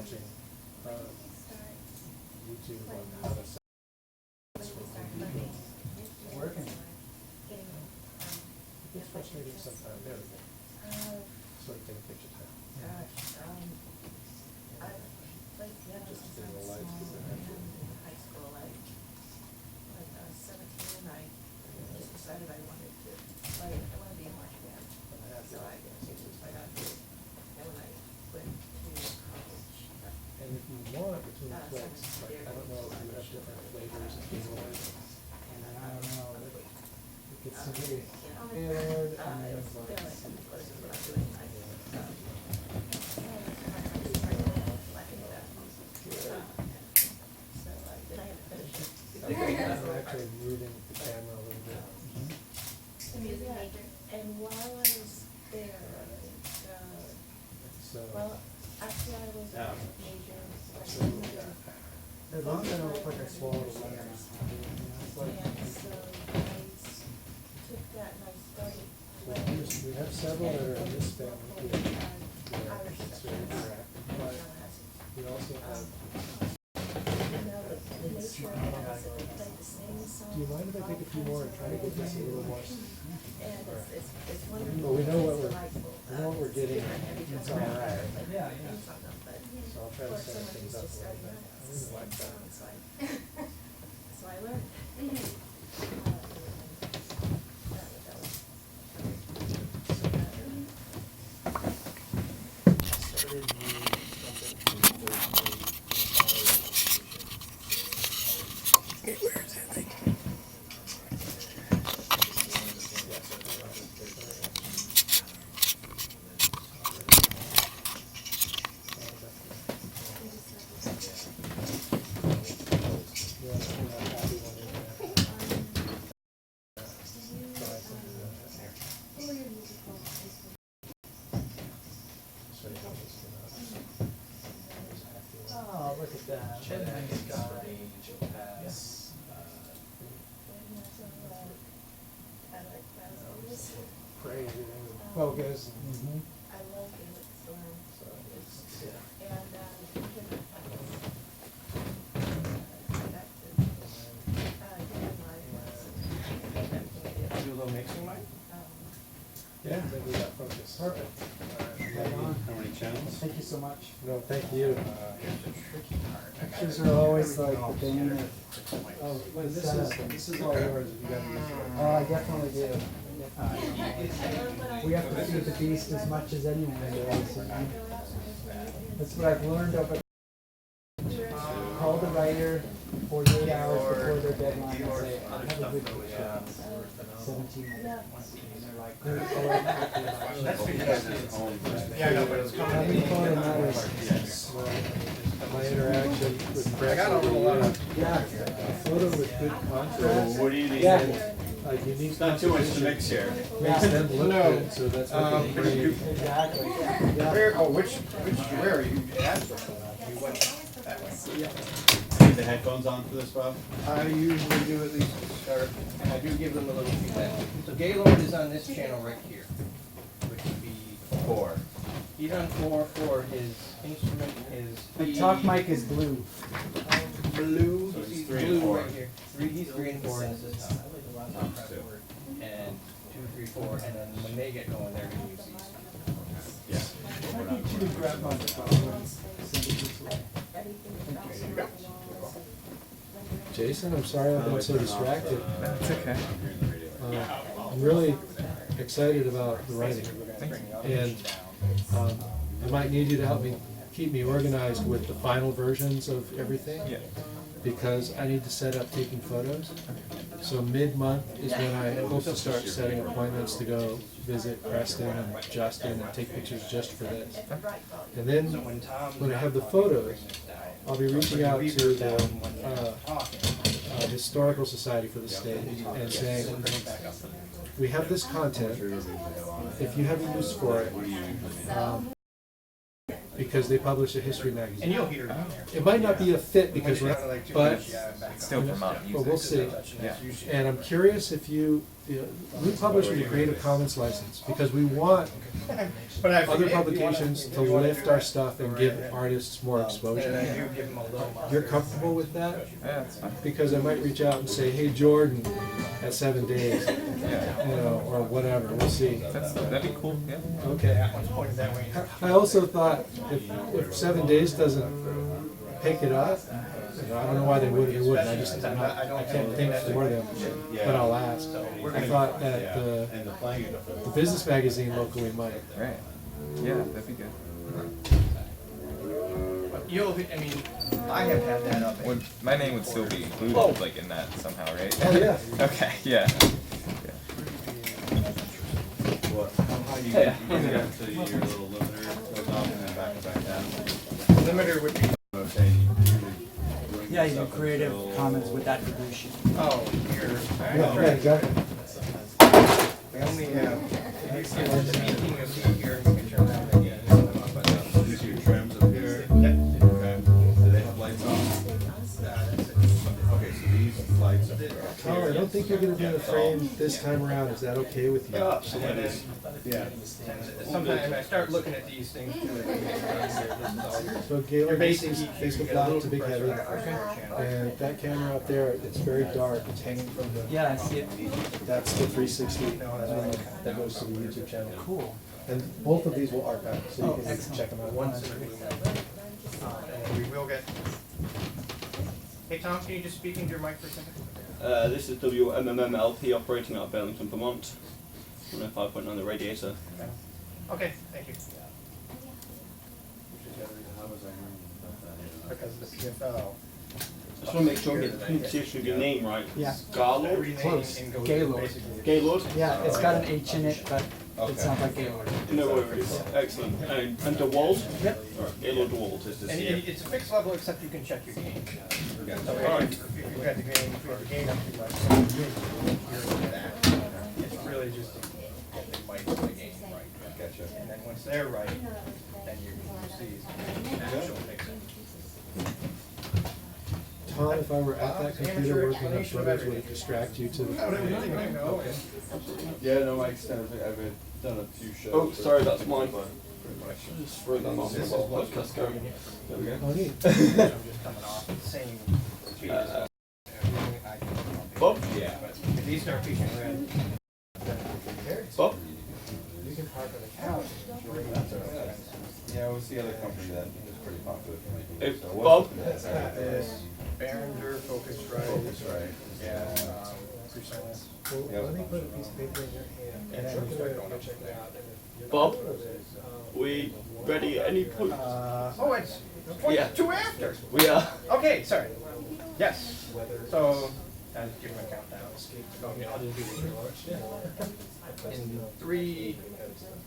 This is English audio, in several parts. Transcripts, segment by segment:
watching YouTube on how to set Working. it's frustrating sometimes. There we go. So you take a picture time. I played piano Just since to I was realize small, that and in high school, when I was 17, I just decided I wanted to play, I wanted to be a marching band. So I got to, and when I went to college, And if you want between clicks, like, I don't know if you have different flavors of Gahlord. And I don't know, it gets to be Gahlord, and it then was it's fairly like, simple, what I'm doing. I liking that. So then I had to finish it. I'm actually moving the camera a little bit. Music major. And while I was there, I think, So, well, actually I was a major. so as long as I don't look like I swallowed a lemon. It's like, And so I took that and I started playing. we have several that are in this family here. Where Irish it's stuff. very direct, but we also have. The nature of it is that they play the same song. Do you mind if I take a few more and try to get this a little more? And it's wonderful. Well, we know what It's we're, delightful. we know what we're It's getting. different every time It's I all play right. it, Yeah, like, yeah. things on them, but So I'll try to for set someone things who's up just a little starting bit. out, I really like that. so I learned. oh, look at that. Chet What a nice Atkins, guy. Range, Joe Pass, Pray everything would focus. Mhm. I love Game of Thrones. So it's, yeah. And, do a little mixing, Mike? Yeah, then we got focus. Perfect. Alright. Right on. How many channels? Thank you so much. No, thank you. Here's the tricky part. I got Pictures it. are always like Everything the bane else of, scattered. oh, Well, the this setup. is all yours if you gotta use it. Oh, I definitely do. We have to feed the beast as much as anyone does. You know? That's what I've learned over. Call the writer 48 hours before their deadline and say, I have a good picture. 17 minutes. And they're like, great, I'll write quickly about it. That's because it's own. Yeah, I know, but it's coming. Having fun and that is, Yes. My interaction with Brett. I got a lot of. yeah. A photo with good contrast. So what do you need? Yeah. A unique It's not too much to composition mix here. makes them look No. good, so that's what they crave. Exactly. Yeah. Where, oh, where you asked for? You went that way. Need the headphones on for this, Bob? I usually do at least start, and I do give them a little feedback. So Gaylord is on this channel right here, which would be, 4. he's on 4 for his instrument, The talk mic is blue. blue, So he's he's 3 and blue 4. right here. He's 3 and 4 in the system. And 2, 3, 4, and then when they get going, they're gonna use these. Yeah. I need you to grab my phone. Send it this way. Jason, I'm sorry I've been so distracted. That's okay. I'm really excited about the writing. And I might need you to help me, keep me organized with the final versions of everything. Yeah. Because I need to set up taking photos. So mid-month is when I hope to start setting appointments to go visit Preston and Justin and take pictures just for this. And then, when I have the photos, I'll be reaching out to the Historical Society for the state and saying, we have this content, if you have use for it, because they publish a history And magazine. you'll hear it on there. It might not be a fit because we're, but Still but we'll see. And I'm curious if you we publish with a Creative Commons license because we want But I other figured if you publications wanna- to if you wanna lift do our it, stuff and right, give yeah. artists more And I exposure. do give them a little. You're comfortable with that? Yeah, it's fine. Because I might reach out and say, hey, Jordan, at 7 days, Yeah. you know, or whatever, we'll see. That'd be cool, yeah. Okay. That one's pointed that way. I also thought if 7 days doesn't pick it up, you know, I don't know why they would or they wouldn't, I can't think for them, but I'll ask. I thought that And the playing it. the business magazine locally might. Right. Yeah, that'd be good. You'll, I mean, I have had that up. Would, my name would still be included, Oh. like, in that somehow, right? Oh, yeah. Okay, yeah. What, how you get to your little limiter, goes off and then back down. Limiter would be, Okay, you bring Yeah, you this do up Creative until- Commons with attribution. oh, here. Yeah, exactly. We only have, if there's a meeting of me here, you can turn around and get them up, but, These are your trims up here? yep. Okay. Do they have lights on? That's it. Okay, so these lights up here. Tom, I don't think you're gonna be in the frame this time around, is that okay with you? Yeah. Sometimes I start looking at these things too. So Your Gaylord, this basic is heat, you Facebook get a Live little to Big Heavy, compressor. and that camera up there, it's very dark, it's hanging from the, Yeah, I see it. that's the 360 that goes to the YouTube channel. Cool. And both of these will archive, so you Oh, can excellent. check them out. Once in a blue moon. And we will get. Hey Tom, can you just speak into your mic for a second? This is WMMMLP operating out of Burlington, Vermont. 105.9 the radiator. Okay, thank you. How was I hearing about that? Because the PFL. I just want to make sure I get the pronunciation of your name right. Yeah. Gahlord? Every Close. name goes Gaylord. basically- Gaylord? Yeah, it's got an H in it, but Okay. it sounds like Gaylord. No worries. Excellent. And Dewald? Yep. Alright, Gaylord Dewald. Just to And see it- it. it's a fixed level except you can check your gain. So Alright. if you've got the gain, if you have the gain up too much, you're that. It's really just to get the mic and the gain right. Gotcha. And then once they're right, then you can see the actual mixing. Tom, if I were at that computer working on photos, would it distract you to Not the everything I know. Yeah, no, my extent, I've done a few shows. Oh, sorry, that's mine. Pretty much. Just throw them off This is while what podcast going. There we go. Oh, neat. I'm just coming off the same. Bob? Yeah. But if these start peeking red, then Bob? you can park on the couch and enjoy that. Yeah, it was the other company that was pretty popular for me. Hey, So Bob? what's the- This Behringer Focusrite. Focusrite. Yeah. Precise. Yep. Let me put a piece of paper in your hand. And then you start going up there. Bob? We ready at any point? Oh, it's Yeah. 22 after. We are. Okay, sorry. Yes. So, I'll give him a countdown. So, I'll just do this. In 3,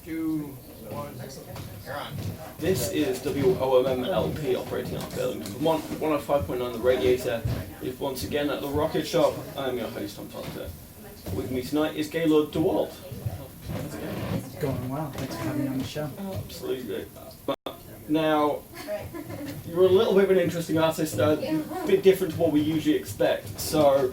2, 1, you're on. This is WOMMLP operating out of Burlington, Vermont. 105.9 the radiator is once again at the Rocket Shop. I'm your host, Tom Proctor. With me tonight is Gaylord Dewald. It's going well. Thanks for having me on the show. Absolutely. Now, you're a little bit of an interesting artist, a bit different to what we usually expect. So,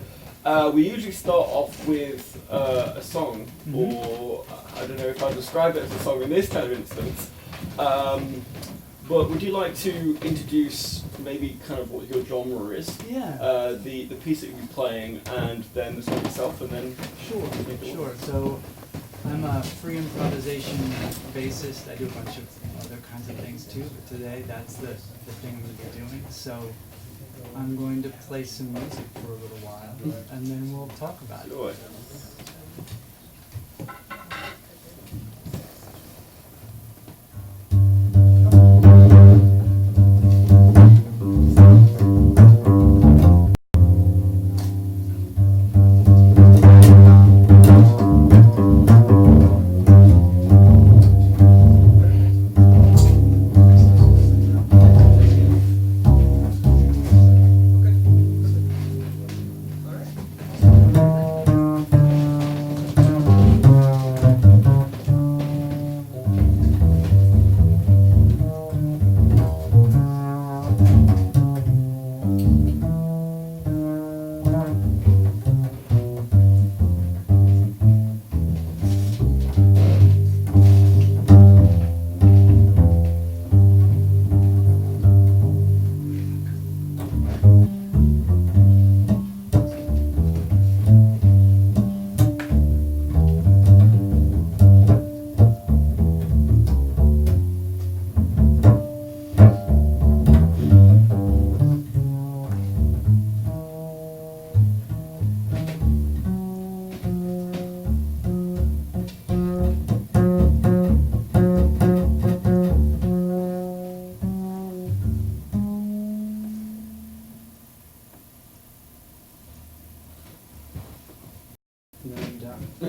we usually start off with a song, or I don't know if I'd describe it as a song in this kind of instance. But would you like to introduce maybe kind of what your genre is? Yeah. The piece that you'll be playing, and then the song itself, and then Sure. So I'm a free improvisation bassist. I do a bunch of other kinds of things too, but today that's the thing I'm going to be doing. So I'm going to play some music for a little while, and then we'll talk about it. sure. All right.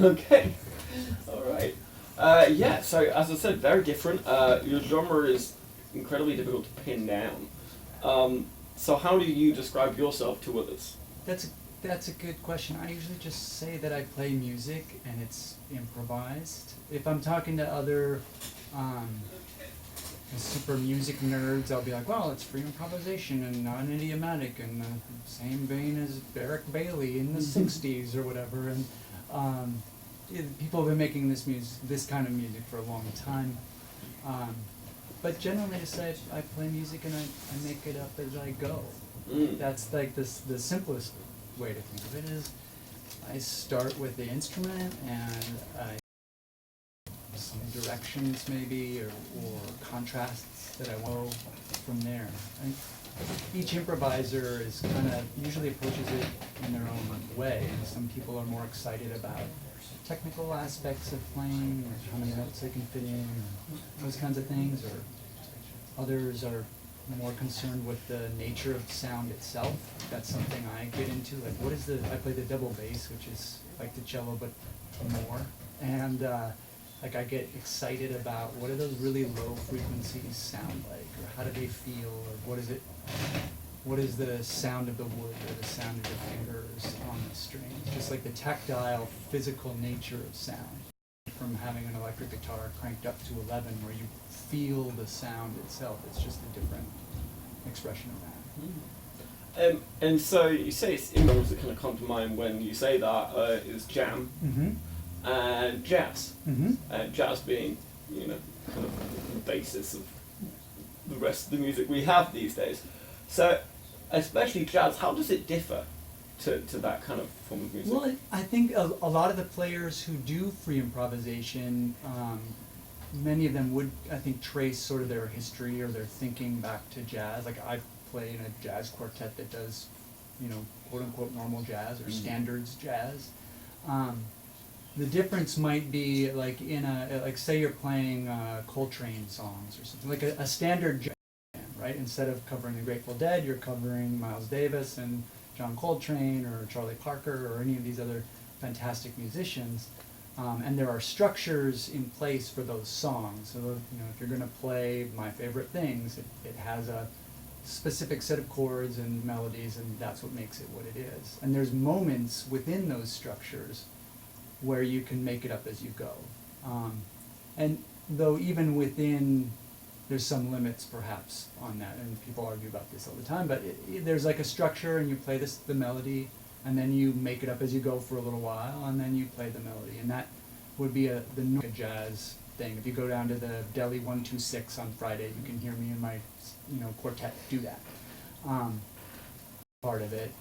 Okay. All right. Yeah. So as I said, very different. Your genre is incredibly difficult to pin down. So how do you describe yourself to others? That's a good question. I usually just say that I play music and it's improvised. If I'm talking to other super music nerds, I'll be like, well, it's free improvisation and non-idiomatic in the same vein as Eric Bailey in the '60s or whatever. And people have been making this kind of music for a long time. But generally, I say I play music and I make it up as I go. That's like the simplest way to think of it is I start with the instrument and some directions maybe or contrasts that I want from there. And each improviser is kind of usually approaches it in their own way. And some people are more excited about technical aspects of playing, or how many notes they can fit in, or those kinds of things, or others are more concerned with the nature of sound itself. That's something I get into. Like, I play the double bass, which is like the cello, but more. And like I get excited about what do those really low frequencies sound like, or how do they feel, or what is the sound of the wood or the sound of the fingers on the strings? Just like the tactile, physical nature of sound. From having an electric guitar cranked up to 11 where you feel the sound itself, it's just a different expression of that. And so you say it's images that kind of come to mind when you say that is jam and jazz. Jazz being, kind of the basis of the rest of the music we have these days. So, especially jazz, how does it differ to that kind of form of music? Well, I think a lot of the players who do free improvisation, many of them would, I think, trace sort of their history or their thinking back to jazz. Like I play in a jazz quartet that does, quote unquote normal jazz or standards jazz. The difference might be like say you're playing Coltrane songs or something, like a standard jazz band, right? Instead of covering the Grateful Dead, you're covering Miles Davis and John Coltrane or Charlie Parker or any of these other fantastic musicians. And there are structures in place for those songs. So, if you're going to play My Favorite Things, it has a specific set of chords and melodies, and that's what makes it what it is. And there's moments within those structures where you can make it up as you go. And though even within, there's some limits perhaps on that, and people argue about this all the time, but there's like a structure and you play the melody, and then you make it up as you go for a little while, and then you play the melody. And that would be the jazz thing. If you go down to the Deli 126 on Friday, you can hear me and my quartet do that. Part of it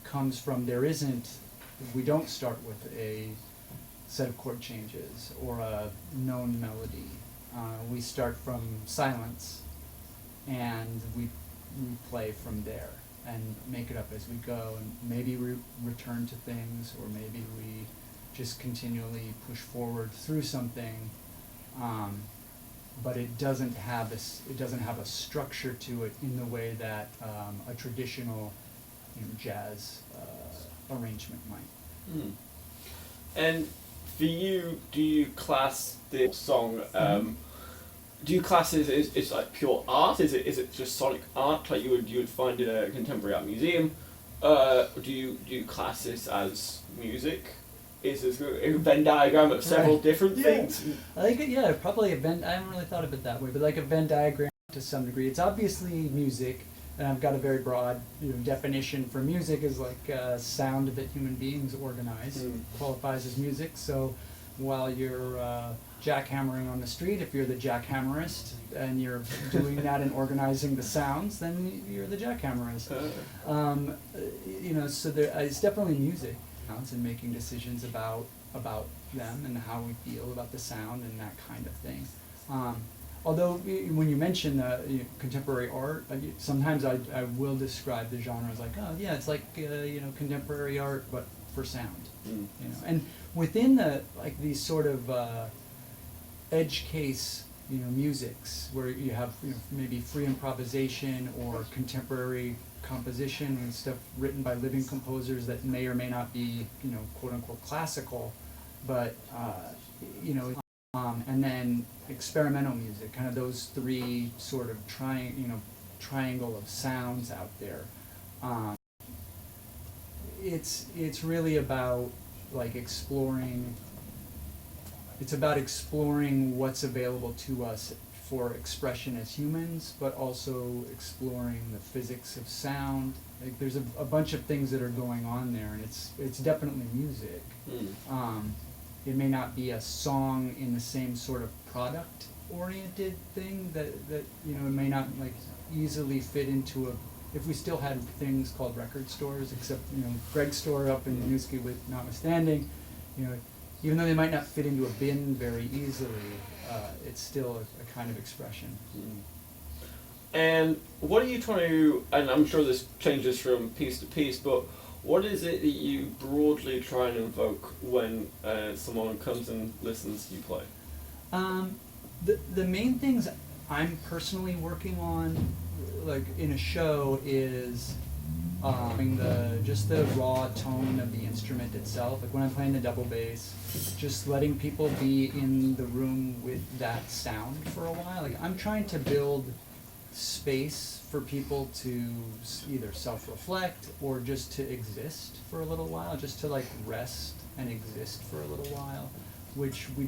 comes from we don't start with a set of chord changes or a known melody. We start from silence, and we play from there and make it up as we go, and maybe we return to things, or maybe we just continually push forward through something, but it doesn't have a structure to it in the way that a traditional jazz arrangement might. And for you, do you class this song? Do you class it as it's like pure art? Is it just sonic art like you would find in a contemporary art museum? Or do you class this as music? Is this a Venn diagram of several different things? I think probably a Venn. I haven't really thought of it that way, but like a Venn diagram to some degree. It's obviously music, and I've got a very broad definition for music is like sound that human beings organize. Qualifies as music. So while you're jackhammering on the street, if you're the jackhammerist and you're doing that and organizing the sounds, then you're the jackhammerist. So it's definitely music, and making decisions about them and how we feel about the sound and that kind of thing. Although when you mention contemporary art, sometimes I will describe the genre as like, oh yeah, it's like contemporary art but for sound. And within these sort of edge case musics where you have maybe free improvisation or contemporary composition and stuff written by living composers that may or may not be quote unquote classical, but and then experimental music, kind of those three sort of triangle of sounds out there. It's really about like exploring. It's about exploring what's available to us for expression as humans, but also exploring the physics of sound. Like there's a bunch of things that are going on there, and it's definitely music. It may not be a song in the same sort of product-oriented thing that it may not like easily fit into a. If we still had things called record stores, except Greg's store up in Winooski with notwithstanding, even though they might not fit into a bin very easily, it's still a kind of expression. And what are you trying to, and I'm sure this changes from piece to piece, but what is it that you broadly try and invoke when someone comes and listens to you play? The main things I'm personally working on, like in a show, is just the raw tone of the instrument itself. Like when I'm playing the double bass, just letting people be in the room with that sound for a while. Like I'm trying to build space for people to either self-reflect or just to exist for a little while, just to like rest and exist for a little while, which we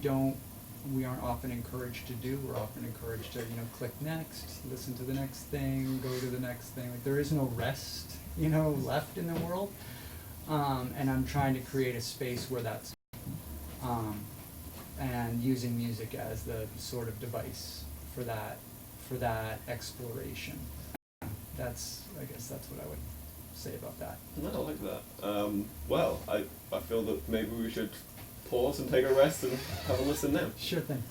aren't often encouraged to do. We're often encouraged to, click next, listen to the next thing, go to the next thing. Like there is no rest, left in the world. And I'm trying to create a space where that's, and using music as the sort of device for that exploration. I guess that's what I would say about that. No, I like that. Well, I feel that maybe we should pause and take a rest and have a listen now. Sure thing.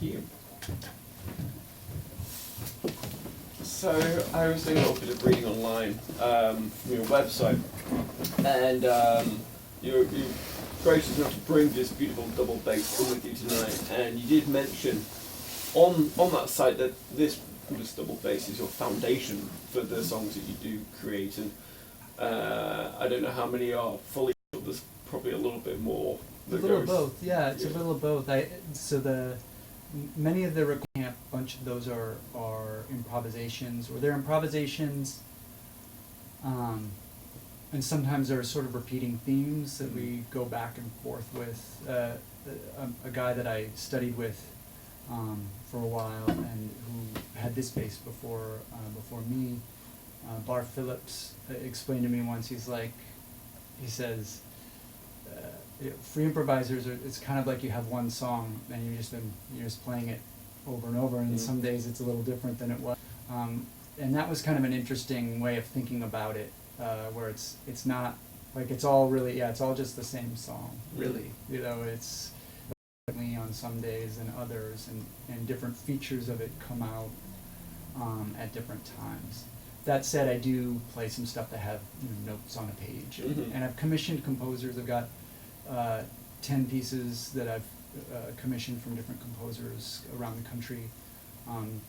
you. So I was doing a little bit of reading online from your website, and you're gracious enough to bring this beautiful double bass in with you tonight. And you did mention on that site that this double bass is your foundation for the songs that you do create. And I don't know how many are fully. There's probably a little bit more. It's a little of both. Yeah, it's a little of both. Many of the a bunch of those are improvisations, or they're improvisations, and sometimes there are sort of repeating themes that we go back and forth with. A guy that I studied with for a while and who had this bass before me, Bar Phillips, explained to me once. He says. Free improvisers it's kind of like you have one song and you're just playing it over and over, and some days it's a little different than it was. And that was kind of an interesting way of thinking about it, where it's not like it's all just the same song, really. You know, it's on some days and others, and different features of it come out at different times. That said, I do play some stuff that have notes on a page, and I've commissioned composers. I've got 10 pieces that I've commissioned from different composers around the country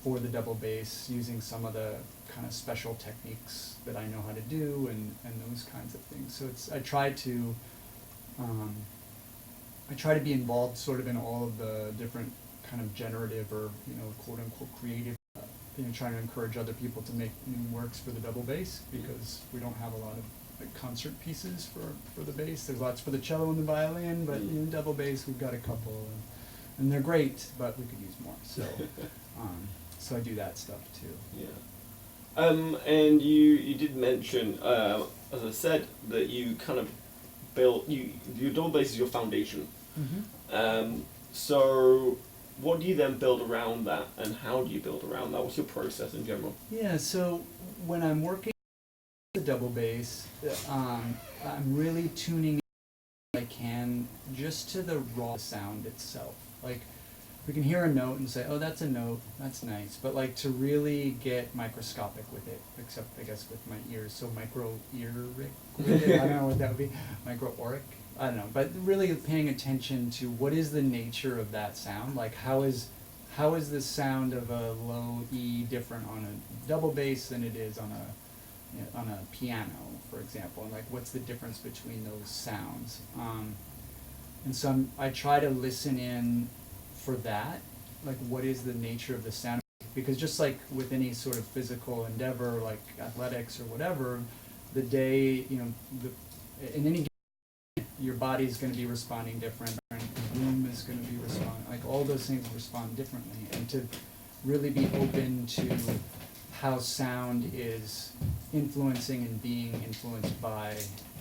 for the double bass, using some of the kind of special techniques that I know how to do, and those kinds of things. So I try to be involved sort of in all of the different kind of generative or quote unquote creative. Trying to encourage other people to make new works for the double bass, because we don't have a lot of concert pieces for the bass. There's lots for the cello and the violin, but in double bass we've got a couple, and they're great, but we could use more. So, so I do that stuff too. Yeah. And you did mention, as I said, that you kind of built your double bass is your foundation. So what do you then build around that, and how do you build around that? What's your process in general? Yeah. So when I'm working the double bass, I'm really tuning in I can just to the raw sound itself. Like, we can hear a note and say, oh, that's a note, that's nice, but like to really get microscopic with it, except I guess with my ears, so micro-earic with it, I don't know what that would be, micro-auric, I don't know, but really paying attention to what is the nature of that sound, like how is the sound of a low E different on a double bass than it is on a piano, for example, and like what's the difference between those sounds. And so I try to listen in for that, like what is the nature of the sound, because just like with any sort of physical endeavor, like athletics or whatever, the day, in any game, your body's going to be responding different, and the room is going to be responding, like all those things respond differently, and to really be open to how sound is influencing and being influenced by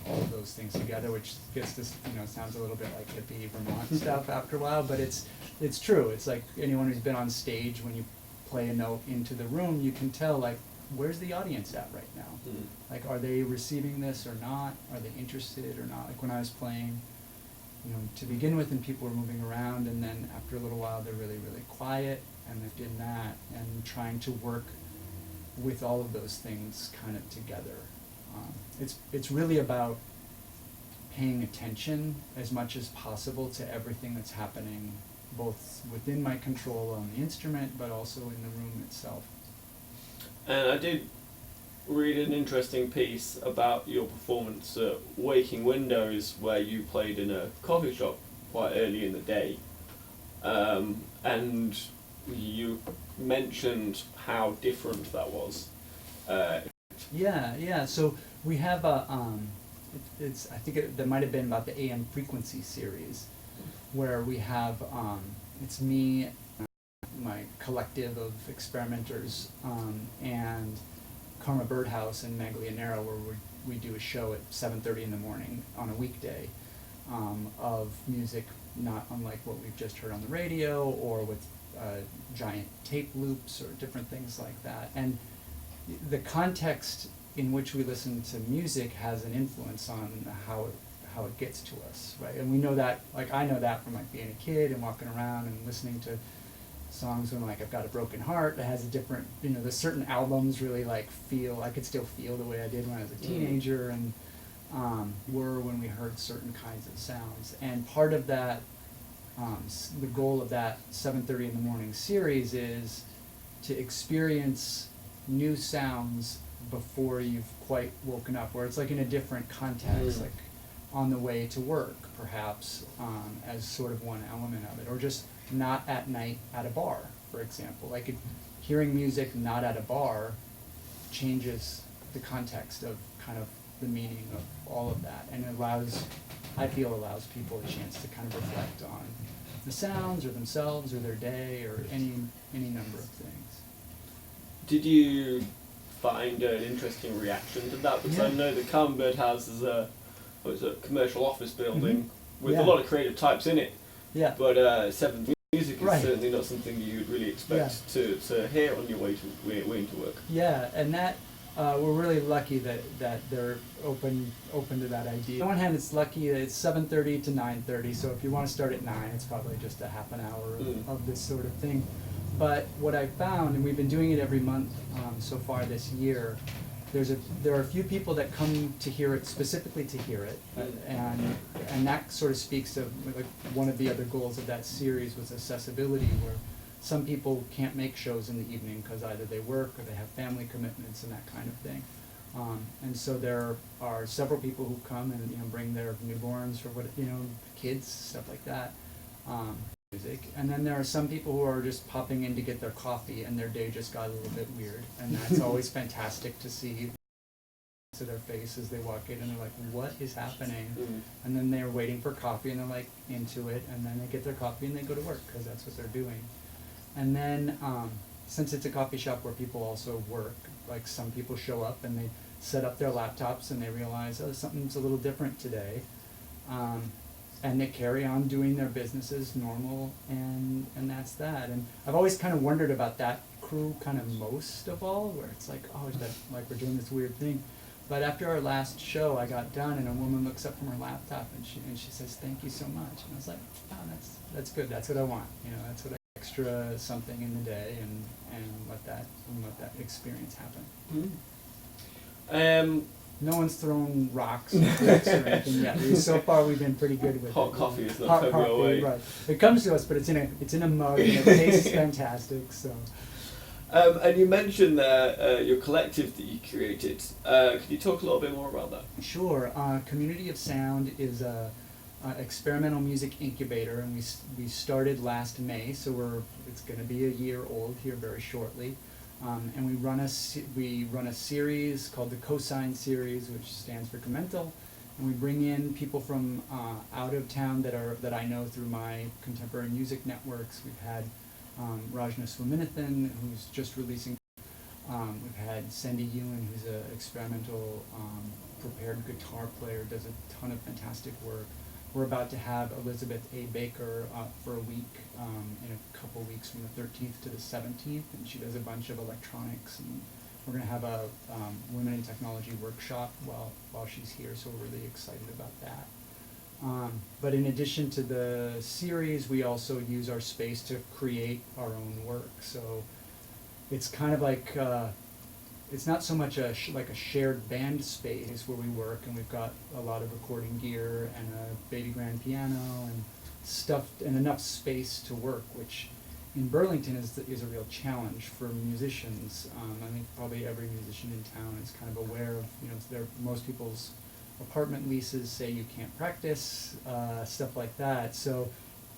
all of those things together, which gets this, sounds a little bit like hippie Vermont stuff after a while, but it's true. It's like anyone who's been on stage, when you play a note into the room, you can tell, like, where's the audience at right now? Like, are they receiving this or not? Are they interested or not? Like when I was playing, to begin with, and people were moving around, and then after a little while they're really, really quiet, and they're doing that, and trying to work with all of those things kind of together. It's really about paying attention as much as possible to everything that's happening, both within my control on the instrument, but also in the room itself. And I did read an interesting piece about your performance at Waking Windows, where you played in a coffee shop quite early in the day, and you mentioned how different that was. Yeah. So we have a, I think that might have been about the AM Frequency series, where we have, it's me, my collective of experimenters, and Karma Birdhouse and Maglianero, where we do a show at 7:30 in the morning on a weekday, of music not unlike what we've just heard on the radio, or with giant tape loops or different things like that. And the context in which we listen to music has an influence on how it gets to us, right? And we know that, like I know that from like being a kid and walking around and listening to songs when like I've got a broken heart that has a different, you know, there's certain albums really like feel, I could still feel the way I did when I was a teenager and were when we heard certain kinds of sounds. And part of that, the goal of that 7:30 in the morning series is to experience new sounds before you've quite woken up, where it's like in a different context, like on the way to work, perhaps, as sort of one element of it, or just not at night at a bar, for example. Like hearing music not at a bar changes the context of kind of the meaning of all of that, and it I feel allows people a chance to kind of reflect on the sounds or themselves or their day or any number of things. Did you find an interesting reaction to that? Because I know that Calmbird House is a commercial office building with a lot of creative types in it. Yeah. But 7th music is certainly not something you'd really expect to hear on your way into work. Yeah, and that we're really lucky that they're open to that idea. On one hand, it's lucky that it's 7:30 to 9:30, so if you want to start at 9, it's probably just a half an hour of this sort of thing. But what I found, and we've been doing it every month so far this year, there are a few people that come to hear it specifically to hear it, and that sort of speaks to like one of the other goals of that series was accessibility, where some people can't make shows in the evening because either they work or they have family commitments and that kind of thing. And so there are several people who come and bring their newborns or kids, stuff like that. Music. And then there are some people who are just popping in to get their coffee and their day just got a little bit weird, and that's always fantastic to see to their face as they walk in and they're like, what is happening? And then they're waiting for coffee and they're like into it, and then they get their coffee and they go to work because that's what they're doing. And then since it's a coffee shop where people also work, like some people show up and they set up their laptops and they realize, oh, something's a little different today. And they carry on doing their business as normal, and that's that. And I've always kind of wondered about that crew kind of most of all, where it's like, oh, is that like we're doing this weird thing? But after our last show, I got done, and a woman looks up from her laptop, and she says, thank you so much. And I was like, oh, that's good. That's what I want. That's what extra something in the day, and let that experience happen. No one's thrown rocks or bricks or anything yet. So far, we've been pretty good with hot it. Coffee is not coming our way. Right. It comes to us, but it's in a mug, and it tastes fantastic. So. And you mentioned your collective that you created. Could you talk a little bit more about that? Sure. Community of Sound is a experimental music incubator, and we started last May, so it's going to be a year old here very shortly. And we run a series called the Cosine Series, which stands for Commental, and we bring in people from out of town that I know through my contemporary music networks. We've had Rajna Swaminathan, who's just releasing. We've had Sandy Ewan, who's an experimental prepared guitar player, does a ton of fantastic work. We're about to have Elizabeth A. Baker for a week, in a couple weeks from the 13th to the 17th, and she does a bunch of electronics, and we're going to have a Women in Technology workshop while she's here, so we're really excited about that. But in addition to the series, we also use our space to create our own work, so it's kind of like it's not so much like a shared band space where we work, and we've got a lot of recording gear and a baby grand piano and stuff and enough space to work, which in Burlington is a real challenge for musicians. I think probably every musician in town is kind of aware of, most people's apartment leases say you can't practice, stuff like that. So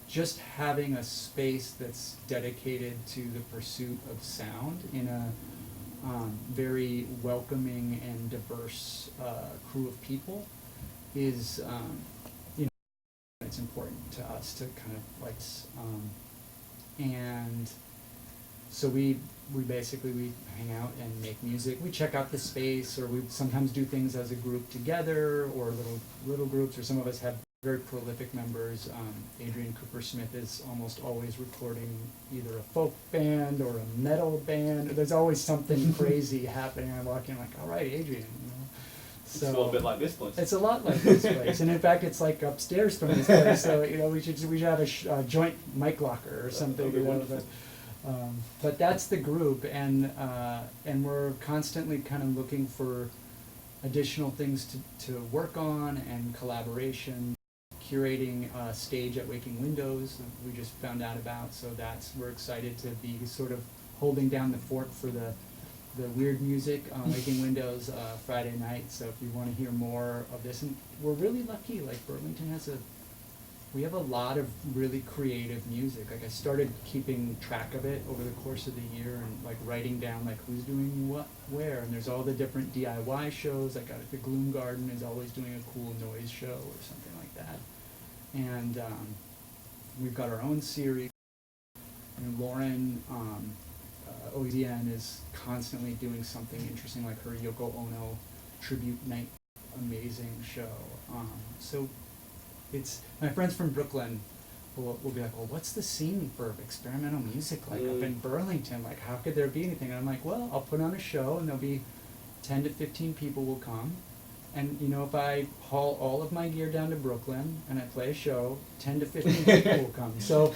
just having a space that's dedicated to the pursuit of sound in a very welcoming and diverse crew of people is, it's important to us to kind of like, and so we hang out and make music. We check out the space, or we sometimes do things as a group together, or little groups, or some of us have very prolific members. Adrian Cooper Smith is almost always recording either a folk band or a metal band. There's always something crazy happening. I walk in like, all right, Adrian. So, it's a little bit like this place. It's a lot like this place, and in fact, it's like upstairs from this place. So we should have a joint mic locker or something. But that's the group, and we're constantly kind of looking for additional things to work on and collaboration. Curating a stage at Waking Windows that we just found out about, so we're excited to be sort of holding down the fort for the weird music on Waking Windows Friday night. So if you want to hear more of this, and we're really lucky, like Burlington we have a lot of really creative music. Like I started keeping track of it over the course of the year and like writing down like who's doing what where, and there's all the different DIY shows. Like the Gloom Garden is always doing a cool noise show or something like that. And we've got our own series. And Lauren OZN is constantly doing something interesting, like her Yoko Ono tribute night, amazing show. So it's my friends from Brooklyn will be like, well, what's the scene for experimental music like up in Burlington? Like, how could there be anything? And I'm like, well, I'll put on a show, and there'll be 10 to 15 people will come. And, you know, if I haul all of my gear down to Brooklyn and I play a show, 10 to 15 people will come. So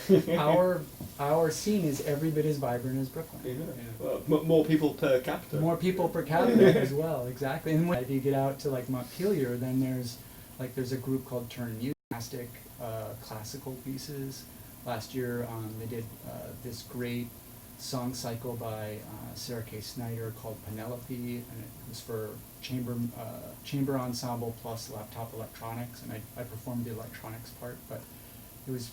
our scene is every bit as vibrant as Brooklyn. Yeah. Well, more people per capita. More people per capita as well, exactly. And if you get out to like Montpelier, then there's a group called Turn Music, classical pieces. Last year they did this great song cycle by Sarah K. Snyder called Penelope, and it was for chamber ensemble plus laptop electronics, and I performed the electronics part, but it was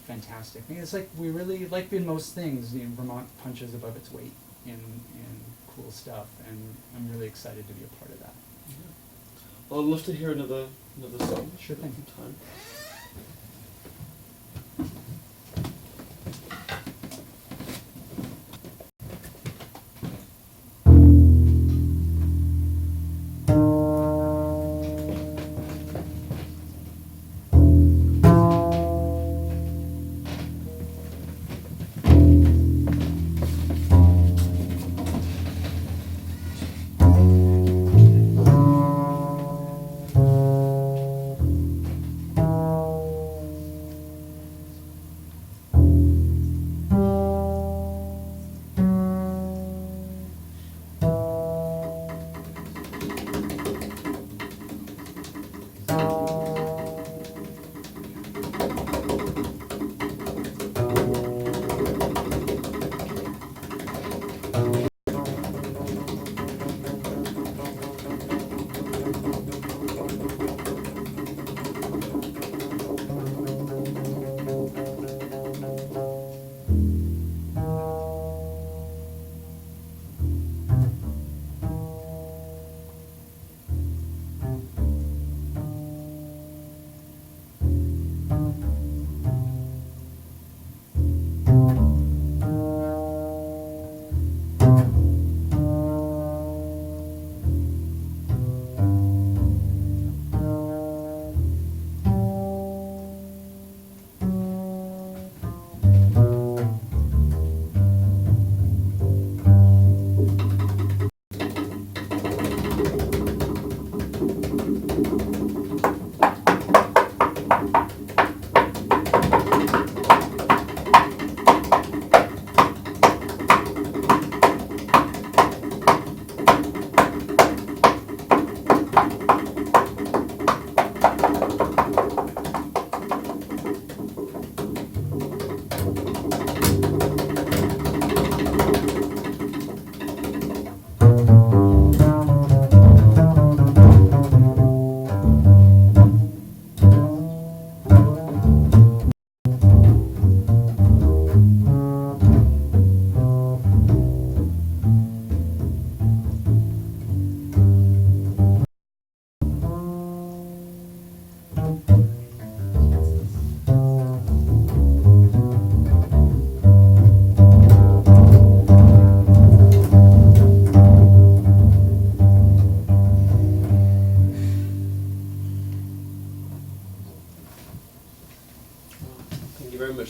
fantastic. I mean, it's like we really, like in most things, Vermont punches above its weight in cool stuff, and I'm really excited to be a part of that. Well, I'd love to hear another song. Sure thing. Time.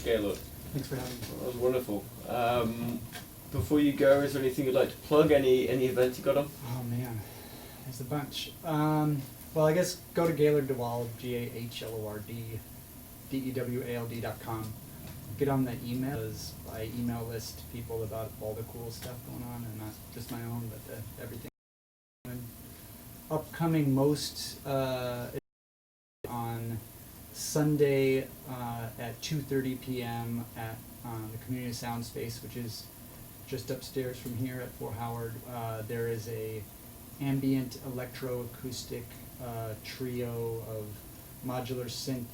Gahlord. Thanks for having me. That was wonderful. Before you go, is there anything you'd like to plug? Any events you got on? Oh man, there's a bunch. Well, I guess go to Gahlord Dewald, Gahlord, DEWALD.com. get on the email. I email list people about all the cool stuff going on, and not just my own, but everything. Upcoming most on Sunday at 2:30 p.m. at the Community Sound Space, which is just upstairs from here at Fort Howard. There is a ambient electroacoustic trio of modular synth,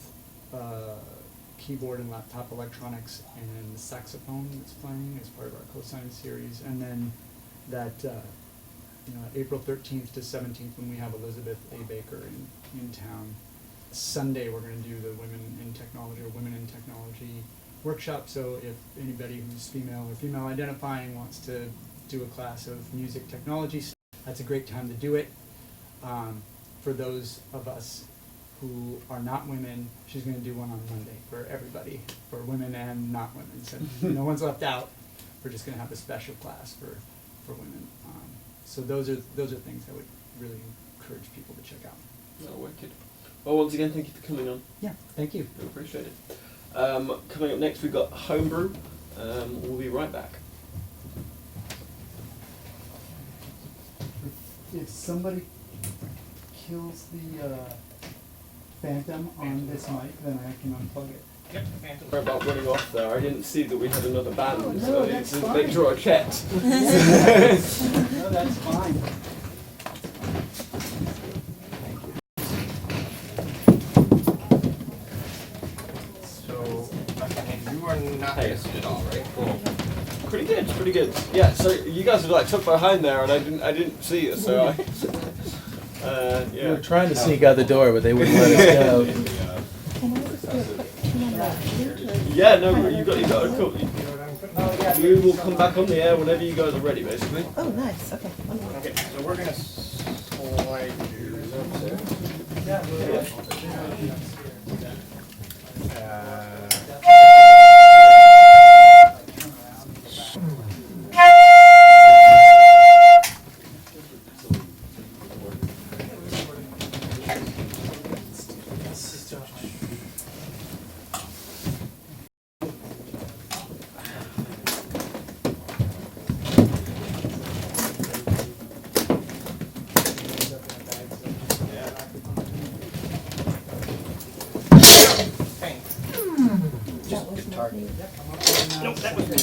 keyboard and laptop electronics, and saxophone that's playing as part of our co-sign series. And then that April 13th to 17th, when we have Elizabeth A. Baker in town. Sunday we're going to do the Women in Technology workshop. So if anybody who's female or female identifying wants to do a class of music technology, that's a great time to do it. For those of us who are not women, she's going to do one on Monday for everybody, for women and not women. So no one's left out. We're just going to have a special class for women. So those are things I would really encourage people to check out. Oh, wicked. Well, once again, thank you for coming on. Yeah, thank you. I appreciate it. Coming up next, we've got Homebrew. We'll be right back. If somebody kills the phantom on this mic, then I can unplug it. Yep, Phantom. Sorry about running off there. I didn't see that we had another band, Oh, no, so that's to fine. make sure I checked. No, that's fine. So, you are not missing at all, right? Cool. Pretty good, pretty good. Yeah. So you guys were like tucked behind there, and I didn't see you. So I. We Yeah. were trying to sneak out the door, but they wouldn't let us go. Yeah. No, you got a cool. Oh, yeah. You will come back on the air whenever you guys are ready, basically. Oh, nice. Okay. Wonderful. Okay, so we're gonna slide you upstairs. That was not me. Nope, that was me.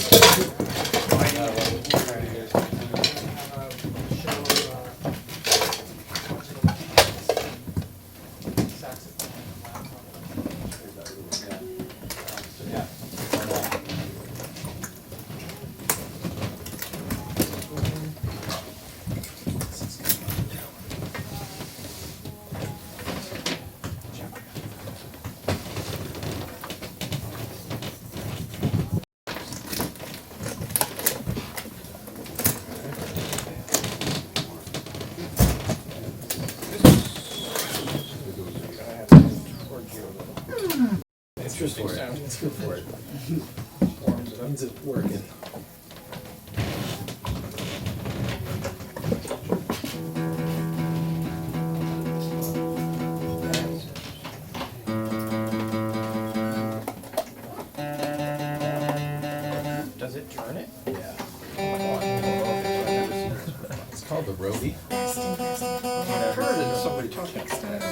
Interesting sound. Let's go for it. Means it's working. Does it turn it? Yeah. It's called the roadie. I've heard of somebody talking about that.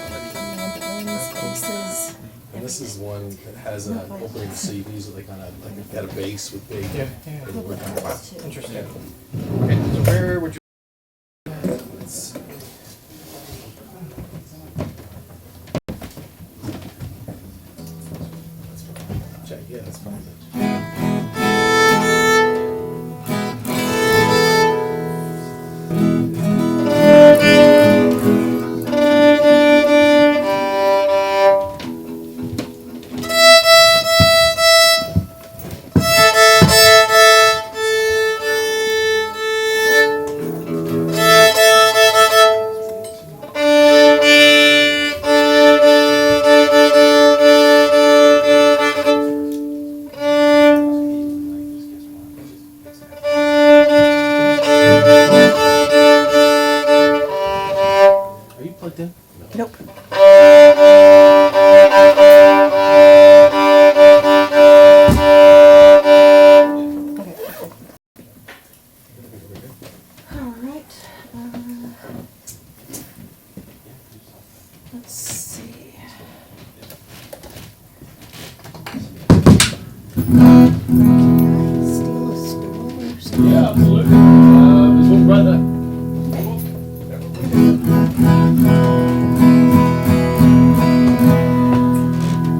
Spaces. And this is one that has an opening so you can use it like on a, like you've got a base with big. Interesting. Okay, so where would you? It's- Check, yeah, that's fine. Steal a stool or something? Yeah, absolutely. There's one right there.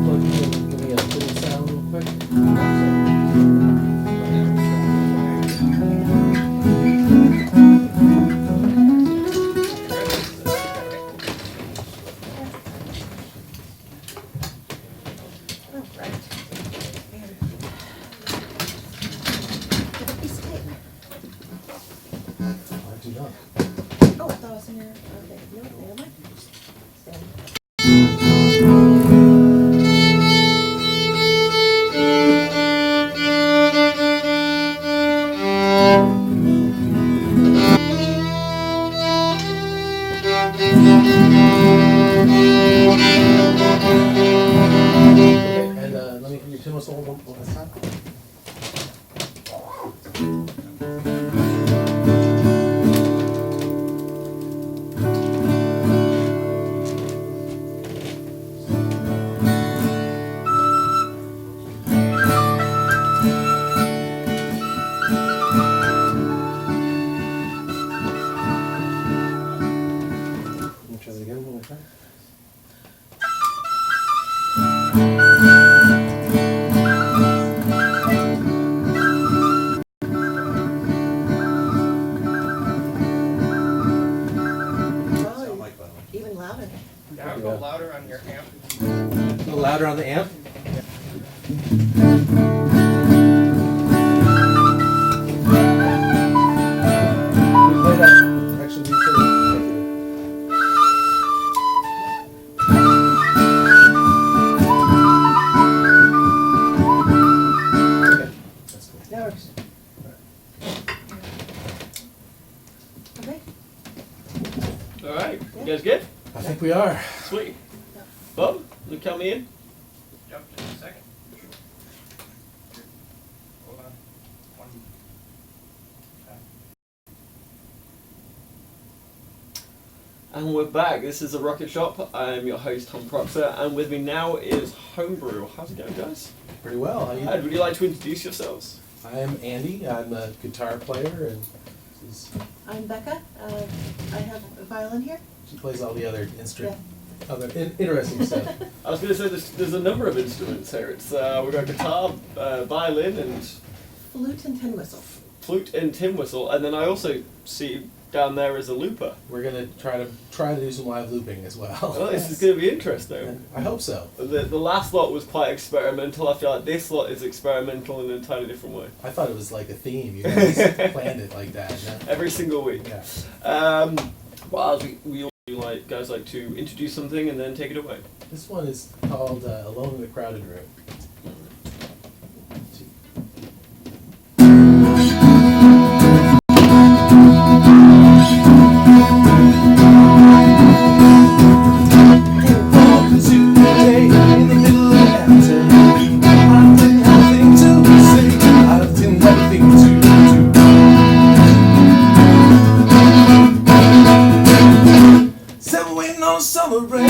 Plug me in, give me a little sound real quick. Oh, right. Here. Get a piece of tape. I do not. Oh, I thought it was in your, okay, no, never mind. Stand. Okay, and let me hear your tin whistle one last time. Let me try that again one more time. Sound like that. Even louder. Now go louder on your amp. A little louder on the amp. We play that. Actually, we play okay, that's cool. That works. Okay. All right, you guys good? I think we are. Sweet. Bob, you count me in? Jump just a second. Hold on. One. And we're back. This is the Rocket Shop. I'm your host, Tom Proctor, and with me now is Homebrew. How's it going, guys? Pretty well. How you? Would you like to introduce yourselves? I am Andy. I'm a guitar player, and I'm Becca. I have a violin here. she plays all the other instruments, interesting stuff. I was going to say there's a number of instruments here. It's we've got guitar, violin, and Flute and tin whistle. flute and tin whistle, and then I also see down there is a looper. We're gonna try to do some live looping as well. Oh, this is going to be interesting. And I hope so. The last lot was quite experimental. I feel like this lot is experimental in an entirely different way. I thought it was like a theme. You guys planned it like that. Yeah. Every single week. Yeah. Well, we all guys like to introduce something and then take it away. This one is called "Alone in a Crowded Room." Summer rain.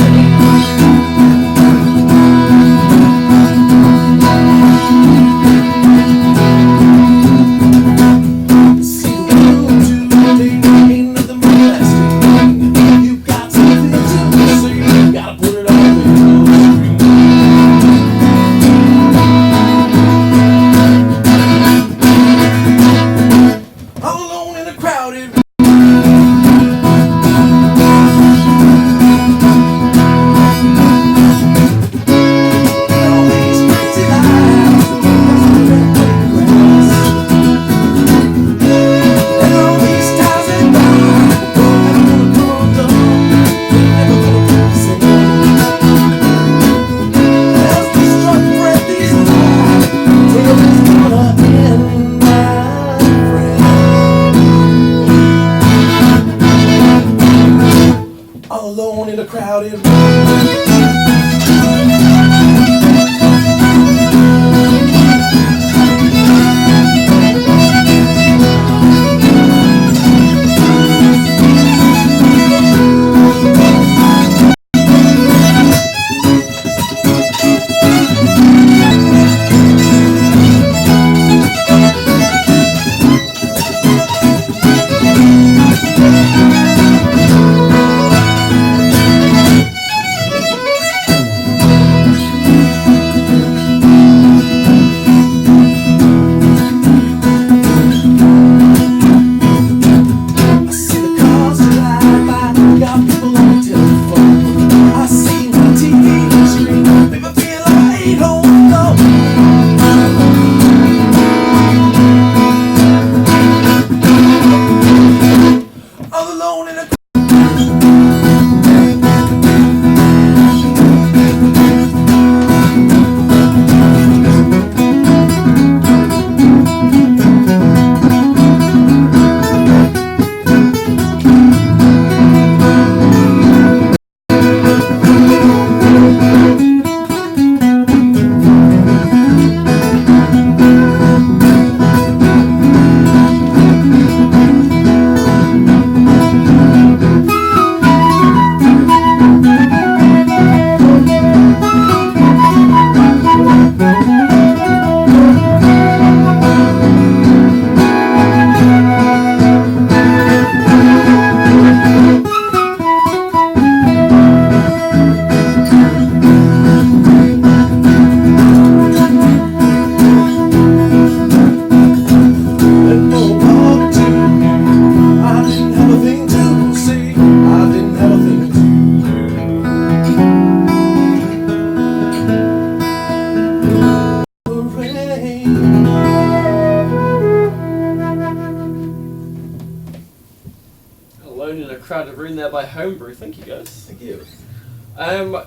a room there by Homebrew. Thank you, guys. Thank you.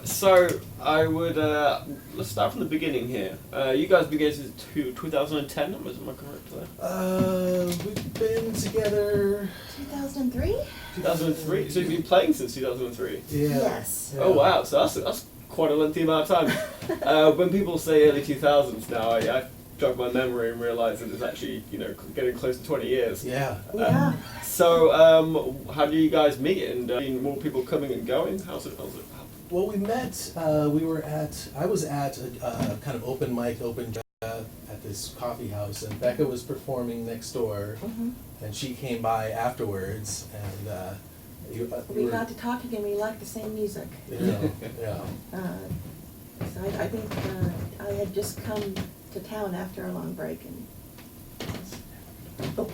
So I would let's start from the beginning here. You guys began since 2010. Am I correct there? We've been together. 2003? 2003. So you've been playing since 2003. Yeah. Yes. Oh wow. So that's quite a lengthy amount of time. When people say early 2000s now, I jog my memory and realise that it's actually getting close to 20 years. Yeah. Yeah. So how do you guys meet? And more people coming and going. How's it? Well, we met. I was at a kind of open mic, at this coffee house, and Becca was performing next door, and she came by afterwards, and We got to talking and we liked the same music. yeah. So I think I had just come to town after a long break and. Oh,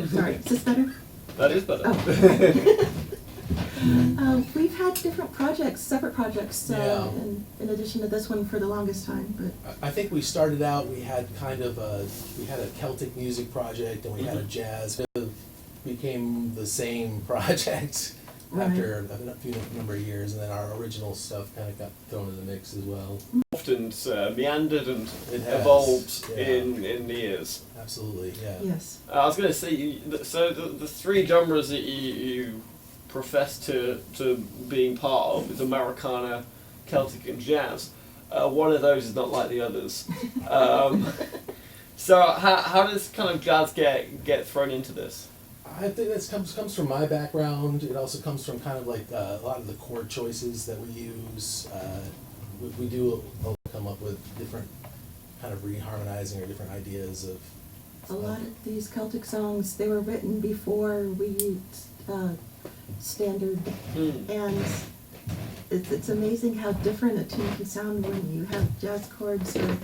sorry. Is this better? That is better. Oh. We've had different projects, separate projects, Yeah. in addition to this one for the longest time. But I think we started out. We had we had a Celtic music project, and we had a jazz. It became the same project after a number of years, and then our original stuff kind of got thrown in the mix as well. Often meandered and It has, evolved yeah. in the years. Absolutely, yeah. yes. I was going to say, so the three genres that you profess to being part of is Americana, Celtic, and jazz. One of those is not like the others. So how does kind of jazz get thrown into this? I think that comes from my background. It also comes from kind of like a lot of the chord choices that we use. We do come up with different kind of reharmonizing or different ideas of. A lot of these Celtic songs, they were written before we used standard, and it's amazing how different a tune can sound when you have jazz chords or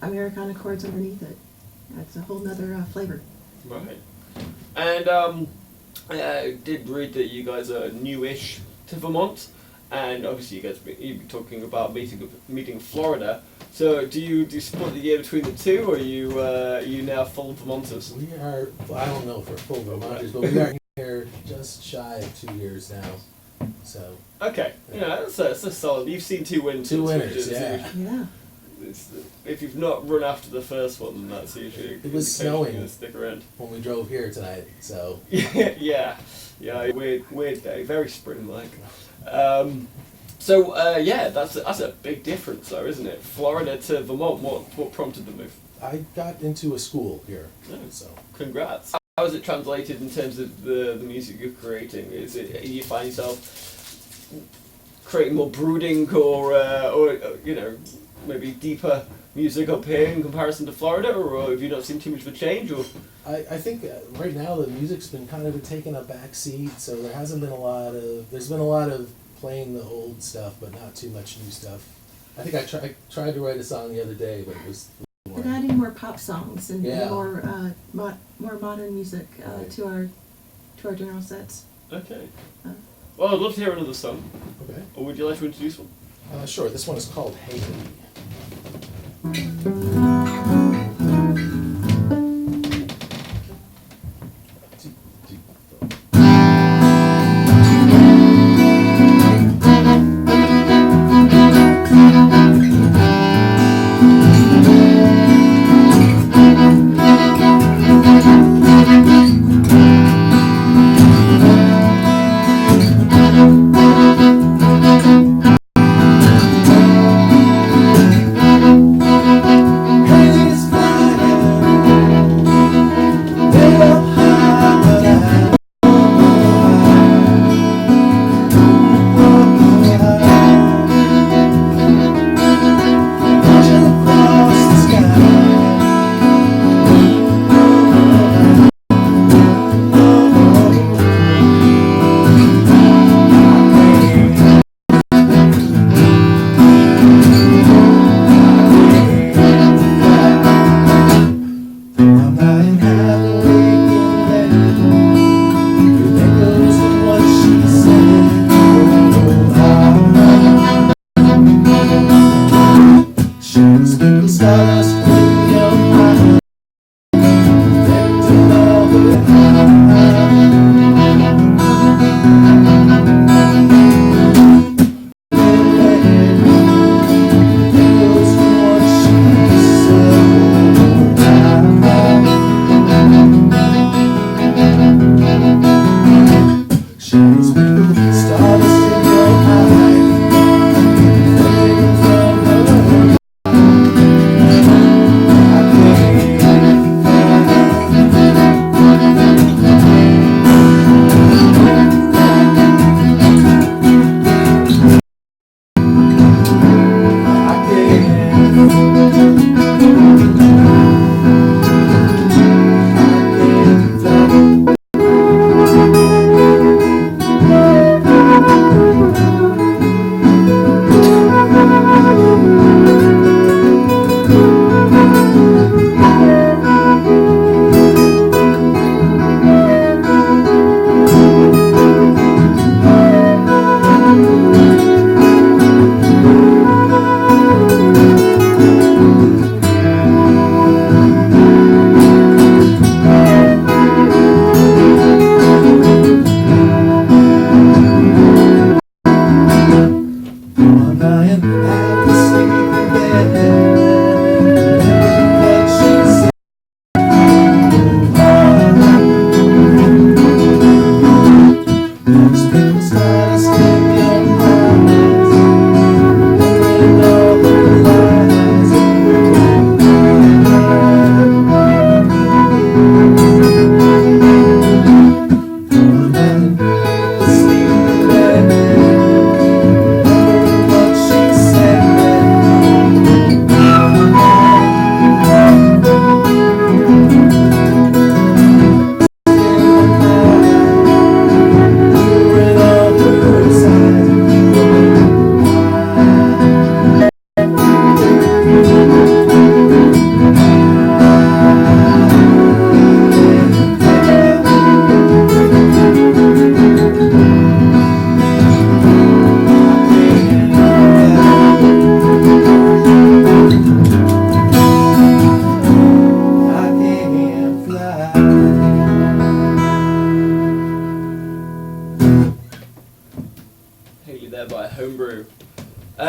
Americana chords underneath it. That's a whole nother flavor. Right. And I did read that you guys are newish to Vermont, and obviously you'd be talking about meeting Florida. So do you split the year between the two, or are you now full Vermonters? We are. Well, I don't know if we're full Vermonters, but we are here just shy of 2 years now. So. Okay. That's a solid. You've seen two winters. Two winters, which is yeah. usually- Yeah. if you've not run after the first one, then that's usually It was snowing. Stick around. When we drove here tonight, so. yeah. Weird day. Very spring-like. That's a big difference, though, isn't it? Florida to Vermont. What prompted the move? I got into a school here, Oh, so. congrats. How is it translated in terms of the music you're creating? Do you find yourself creating more brooding or maybe deeper music up here in comparison to Florida, or have you not seen too much of a change? Or I think right now the music's been kind of taking a back seat, so there's been a lot of playing the old stuff, but not too much new stuff. I think I tried to write a song the other day, but it was We're adding more pop songs and Yeah. more modern music to our general sets. okay. Uh, Well, I'd love to hear another song. okay. Or would you like to introduce one? Sure. This one is called Hey.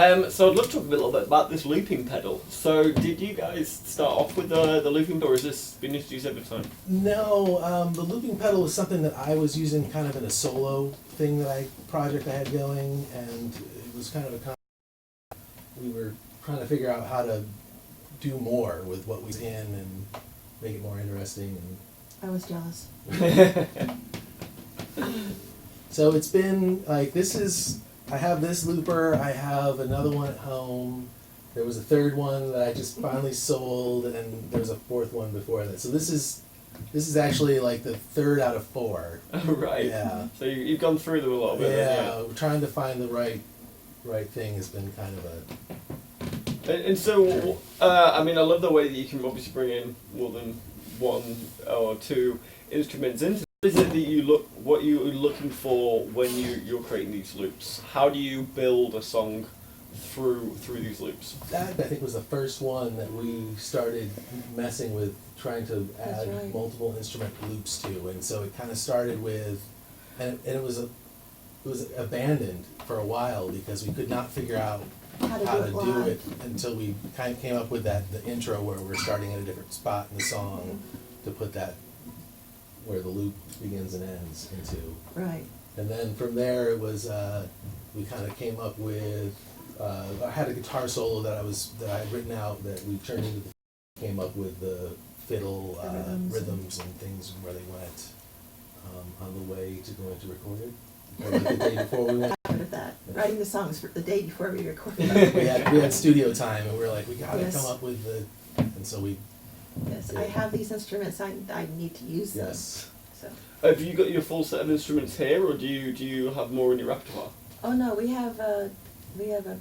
So I'd love to talk a little bit about this looping pedal. So did you guys start off with the looping pedal, or has this been introduced over time? No, the looping pedal was something that I was using kind of in a solo thing project I had going, and it was kind of we were trying to figure out how to do more with what was in and make it more interesting. I was jealous. So it's been like, I have this looper, I have another one at home, there was a third one that I just finally sold, and there was a fourth one before that. So this is actually like the third out of 4. Oh, right. Yeah. So you've gone through them a little bit. Yeah, trying to find the right thing has been kind of And so, I mean, I love the way that you can obviously bring in more than 1 or 2 instruments into. What is it that what you're looking for when you're creating these loops? How do you build a song through these loops? That, I think, was the first one that we started messing with, trying to add right. multiple instrument loops to, and so it kind of started with, and it was abandoned for a while because we could not figure out How to do it do live. it until we kind of came up with the intro where we're starting at a different spot in the song to put that where the loop begins and ends into. Right. And then from there it was we kind of came up with I had a guitar solo that I had written out that we turned into came up with the fiddle rhythms and things where they went on the way to going to record it. Or like the day before we went. Out of that, writing the songs for the day before we recorded. we had studio time, and we were like, we gotta Yes. come up with and so we. Yes, I have these instruments. I need to use them. Yes. So. Have you got your full set of instruments here, or do you have more in your repertoire? Oh no, we have a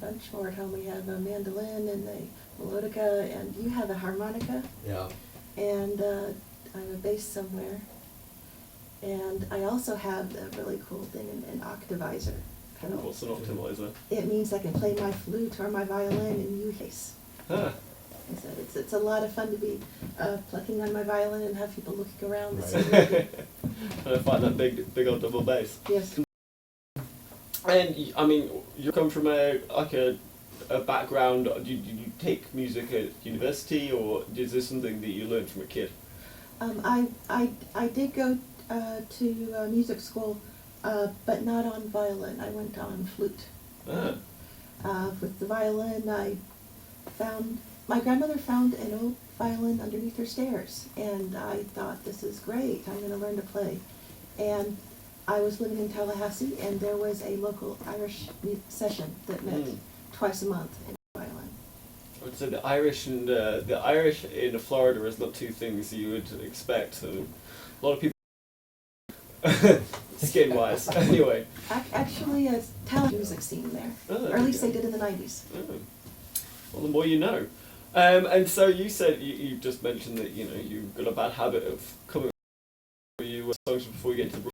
bunch more at home. We have a mandolin and a melodica, and you have a harmonica. Yeah. And I have a bass somewhere. And I also have a really cool thing, an octavizer pedal. What's an optimizer? It means I can play my flute or my violin and you bass. Huh. And so it's a lot of fun to be plucking on my violin and have people looking around. Right. Trying to find that big old double bass. Yes. And I mean, you come from a background. Did you take music at university, or is this something that you learned from a kid? I did go to music school, but not on violin. I went on flute. With the violin, my grandmother found an old violin underneath her stairs, and I thought, this is great, I'm going to learn to play. And I was living in Tallahassee, and there was a local Irish session that met twice a month in violin. I would say the Irish in Florida is not two things you would expect. A lot of people skin-wise. Anyway. Actually, a talent music scene there, or at least they did in the 90s. Oh. Well, the more you know. And so you said you just mentioned that you've got a bad habit of coming with you songs before you get to the.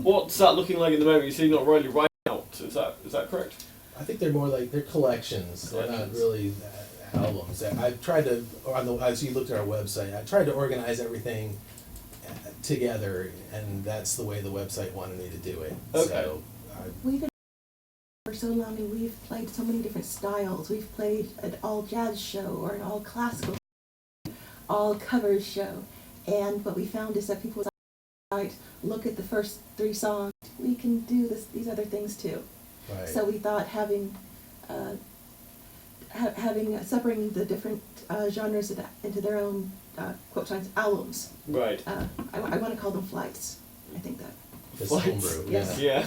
What's that looking like at the moment? You say you're not really writing out. Is that correct? I think they're more like they're collections. They're not really albums. I've tried to as you looked at our website, I tried to organize everything together, and that's the way the website wanted me to do it. Okay. So We've been for so long, and we've played so many different styles. We've played an all jazz show or an all classical, all covers show, and what we found is that people look at the first 3 songs. We can do these other things too. right. So we thought having separating the different genres into their own quote signs albums. Right. I want to call them flights. I think that. This Flights. homebrew. Yes. Yeah.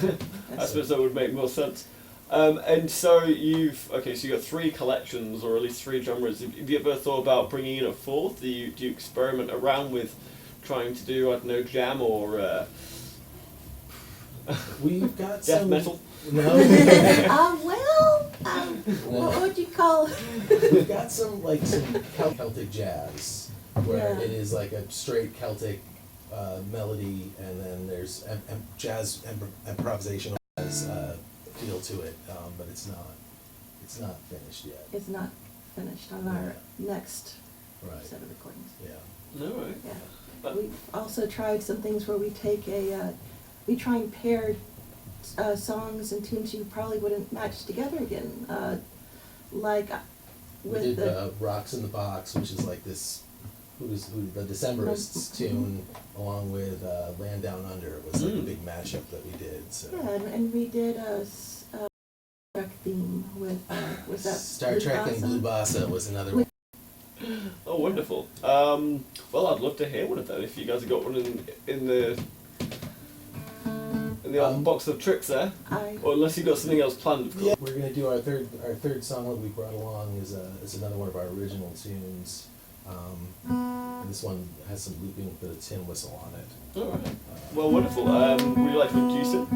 I suppose that would make more sense. And so you got 3 collections, or at least 3 genres. Have you ever thought about bringing in a 4th? Do you experiment around with trying to do, I don't know, jam or We've got death some metal? No. What would you call? We've got some Celtic jazz, where Yeah. it is like a straight Celtic melody, and then there's jazz improvisational feel to it, but it's not finished yet. It's not finished on our next Right. set of recordings. Yeah. No, right. Yeah. We've also tried some things where we take we try and pair songs and tunes you probably wouldn't match together again. like We with did the, Rocks in the Box, which is like this, the Decemberists tune, along with Land Down Under was like a big mashup that we did. So. yeah, and we did a Star Trek theme with, was that Star Blue Trek and Bossa? Blue Bossa was another With- one. Oh, wonderful. Well, I'd love to hear one of them if you guys have got one in the old box of tricks there. Or unless you've got something else planned, of course. Yeah, we're gonna do our third song that we brought along is another one of our original tunes. And this one has some looping with a tin whistle on it. All right. Well, wonderful. Would you like to introduce it?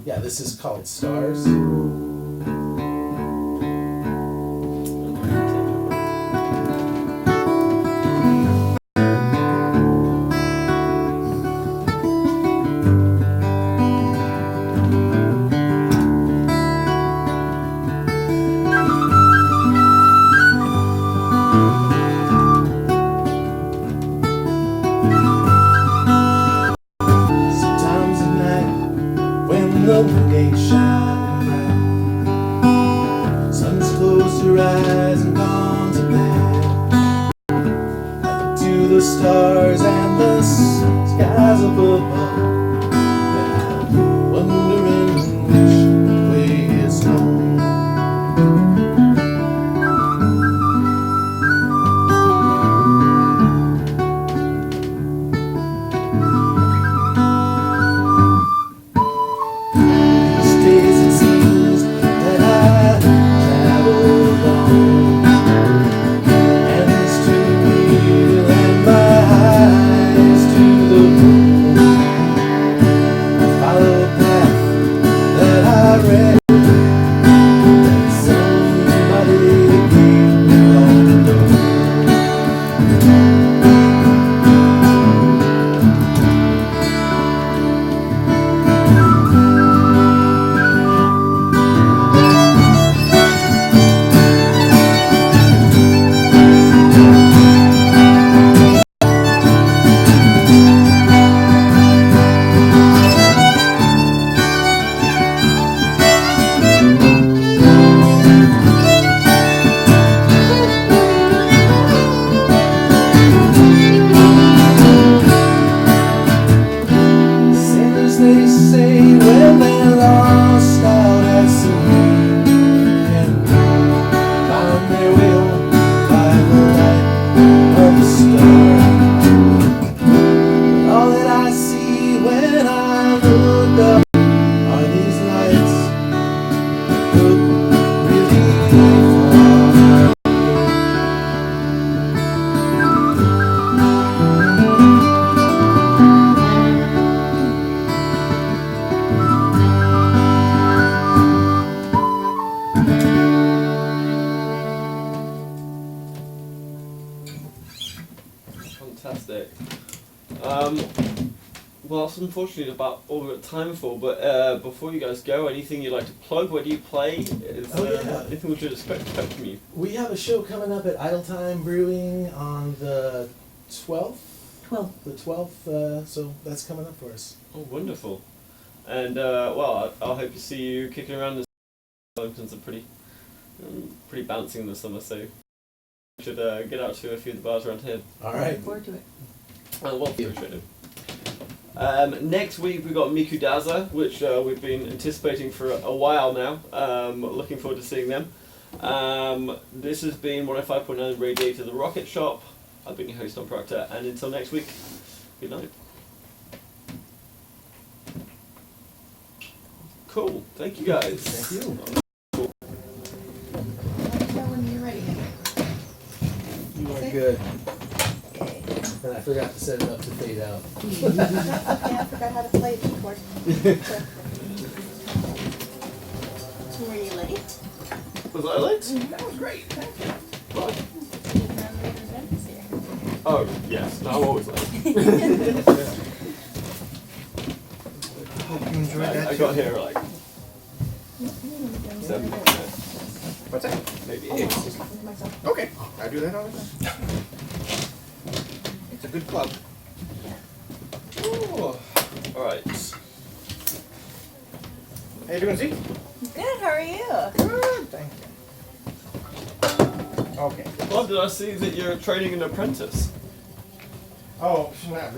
Yeah, this is called Stars. Sometimes at night, when the moon ain't shining bright, sun's closed her eyes and gone to bed. I look to the stars and the skies up above, and I'm wondering which way is home. These days it seems that I travel alone, hands to the wheel and my eyes to the moon. I follow a path that I read, that somebody gave me all alone. Sailors they say when they're lost out at sea can find their way home by the light of the star. But all that I see when I look up are these lights that look really far. Fantastic. Well, that's unfortunately about all we've got time for, but before you guys go, anything you'd like to plug? Where do you play? Is Oh, yeah. anything we should expect from you? We have a show coming up at Idle Time Brewing on the 12th. 12. The 12th, so that's coming up for us. Oh, wonderful. And, well, I'll hope to see you kicking around this. Burlington's are pretty bouncing in the summer, so you should get out to a few of the bars around here. All right. Look forward to it. Well, appreciate it. Next week we've got Miku Daza, which we've been anticipating for a while now. Looking forward to seeing them. This has been 105.9 Radiator the Rocket Shop. I've been your host, Tom Proctor, and until next week, good night. Cool. Thank you guys. Thank you. Let us know when you're ready. You are good. And I forgot to set it up to fade out. Okay, I forgot how to play the keyboard. Were you late? Was I late? That was great, thank you. Right. Navigator's Venice here. Oh, yes. No, I'm always late. Hope you enjoyed that I too. got here like Mm-hmm. 7 What's that? maybe Oh, 8. with myself. Okay, I do that all the time. It's a good club. Alright. How you doing, Z? Good, how are you? Good, thank you. Okay. Bob, did I see that you're training an apprentice? Oh, not really.